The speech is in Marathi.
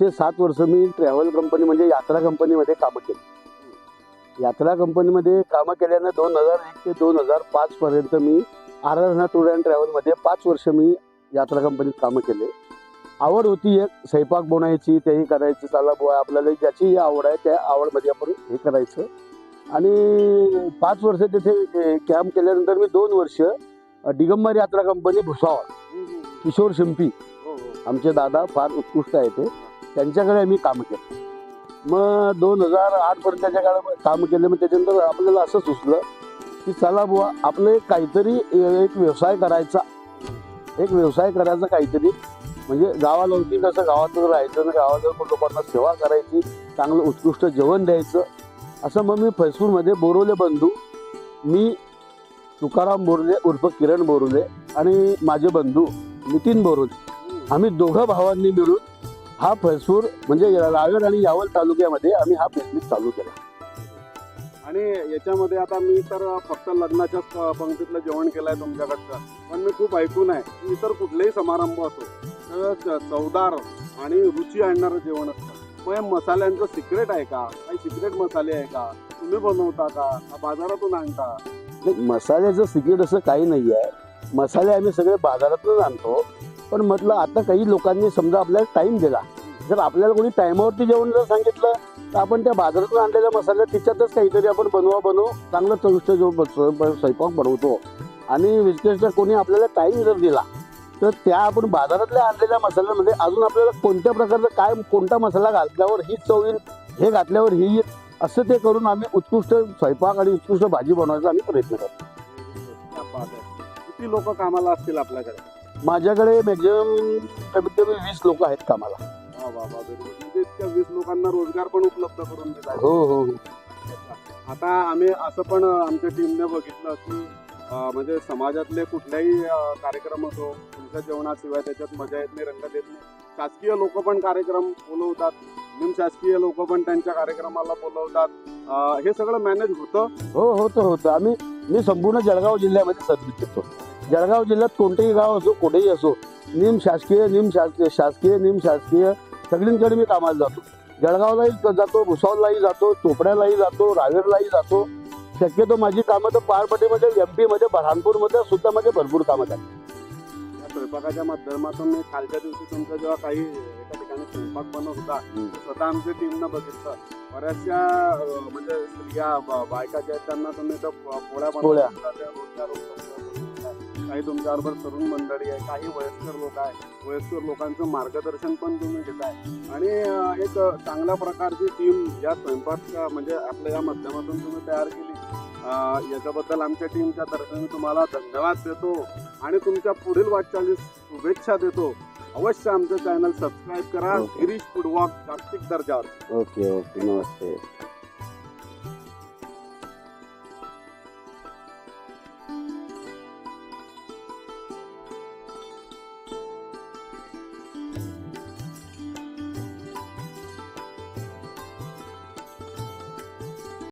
7 वर्ष मी ट्रॅव्हल कंपनी म्हणजे यात्रा कंपनीमध्ये कामं केली. यात्रा कंपनीमध्ये कामं केल्यानं 2001 ते 2005 पर्यंत मी आराधना टूर अँड ट्रॅव्हलमध्ये 5 वर्ष मी यात्रा कंपनीत कामं केले. आवड होती एक स्वयंपाक बनवायची, तेही करायचं. चला बुवा आपल्याला ज्याची आवड आहे त्या आवडमध्ये आपण हे करायचं. आणि 5 वर्ष तिथे कॅम्प केल्यानंतर मी 2 वर्ष दिगंबर यात्रा कंपनी भुसावळ, किशोर शिंपी आमचे दादा फार उत्कृष्ट आहे ते, त्यांच्याकडे आम्ही काम केलं. मग 2008 पर्यंत त्याच्या काळात काम केलं. मग त्याच्यानंतर आपल्याला असं सुचलं की चला बुवा आपलं काहीतरी एक व्यवसाय करायचा काहीतरी, म्हणजे गावाला होती कसं गावातच राहायचं ना, गावाला लोकांना सेवा करायची, चांगलं उत्कृष्ट जेवण द्यायचं. असं मग मी फैजपूरमध्ये बोरवले बंधू, मी तुकाराम बोरले उर्फ किरण बोरले आणि माझे बंधू नितीन बोरले, आम्ही दोघं भावांनी मिळून हा फैजपूर म्हणजे रावेर आणि यावल तालुक्यामध्ये आम्ही हा बिझनेस चालू केला. आणि याच्यामध्ये आता मी तर फक्त लग्नाच्याच पंक्तीतलं जेवण केलंय तुमच्याकडचं, पण मी खूप ऐकून आहे की इतर कुठलेही समारंभ असो तर चवदार आणि रुची आणणारं जेवण असतं. मग या मसाल्यांचं सिक्रेट आहे का? काही सिक्रेट मसाले आहे का? तुम्ही बनवता का बाजारातून आणता? नाही, मसाल्याचं सिक्रेट असं काही नाही आहे. मसाले आम्ही सगळे बाजारातूनच आणतो. पण म्हटलं आता काही लोकांनी समजा आपल्याला टाईम दिला, जर आपल्याला कोणी टाईमावरती जेवण जर सांगितलं तर आपण त्या बाजारातून आणलेल्या मसाल्या तिच्यातच काहीतरी आपण बनवू चांगलं चविष्ट जो स्वयंपाक बनवतो. आणि विशेषतः कोणी आपल्याला टाईम जर दिला तर त्या आपण बाजारातल्या आणलेल्या मसाल्यामध्ये अजून आपल्याला कोणत्या प्रकारचं कोणता मसाला घातल्यावर ही चव येईल, हे घातल्यावर ही येईल, असं ते करून आम्ही उत्कृष्ट स्वयंपाक आणि उत्कृष्ट भाजी बनवायचा आम्ही प्रयत्न करतो. किती लोक कामाला असतील आपल्याकडे? माझ्याकडे मॅक्झिमम कमीत कमी 20 लोक आहेत कामाला. म्हणजे इतक्या 20 लोकांना रोजगार पण उपलब्ध करून दिला. हो. आता आम्ही असं पण आमच्या टीमने बघितलं की म्हणजे समाजातले कुठल्याही कार्यक्रम असो, तुमच्या जेवणाशिवाय त्याच्यात मजा येत नाही, रंगत येत नाही. शासकीय लोक पण कार्यक्रम बोलवतात, निमशासकीय लोक पण त्यांच्या कार्यक्रमाला बोलवतात. हे सगळं मॅनेज होतं? हो, होतं. मी संपूर्ण जळगाव जिल्ह्यामध्ये सर्व्हिस देतो. जळगाव जिल्ह्यात कोणतेही गाव असो, कुठेही असो, शासकीय सगळींकडे मी कामाला जातो. जळगावलाही जातो, भुसावळलाही जातो, चोपड्यालाही जातो, रावेरलाही जातो. शक्यतो माझी कामं तर पारपट्टीमध्ये, MP मध्ये, बऱ्हाणपूरमध्ये सुद्धा माझे भरपूर कामं झाली. या स्वयंपाकाच्या माध्यमातून मी कालच्या दिवशी तुमचा जेव्हा काही एका ठिकाणी स्वयंपाक बनवत होता, स्वतः आमच्या टीमनं बघितलं. बऱ्याचशा म्हणजे स्त्रिया बायका ज्या आहेत त्यांना तुम्ही तर पोळ्या बनवता, काही तुमच्याबरोबर तरुण मंडळी आहे, काही वयस्कर लोक आहे. वयस्कर लोकांचं मार्गदर्शन पण तुम्ही घेताय आणि एक चांगल्या प्रकारची टीम या स्वयंपाक म्हणजे आपल्या या माध्यमातून तुम्ही तयार केली. याच्याबद्दल आमच्या टीमच्या तर्फे मी तुम्हाला धन्यवाद देतो आणि तुमच्या पुढील वाटचालीस शुभेच्छा देतो. अवश्य आमचं चॅनल सबस्क्राईब करा. गिरीश फूड वॉक जागतिक दर्जावर. ओके, नमस्ते.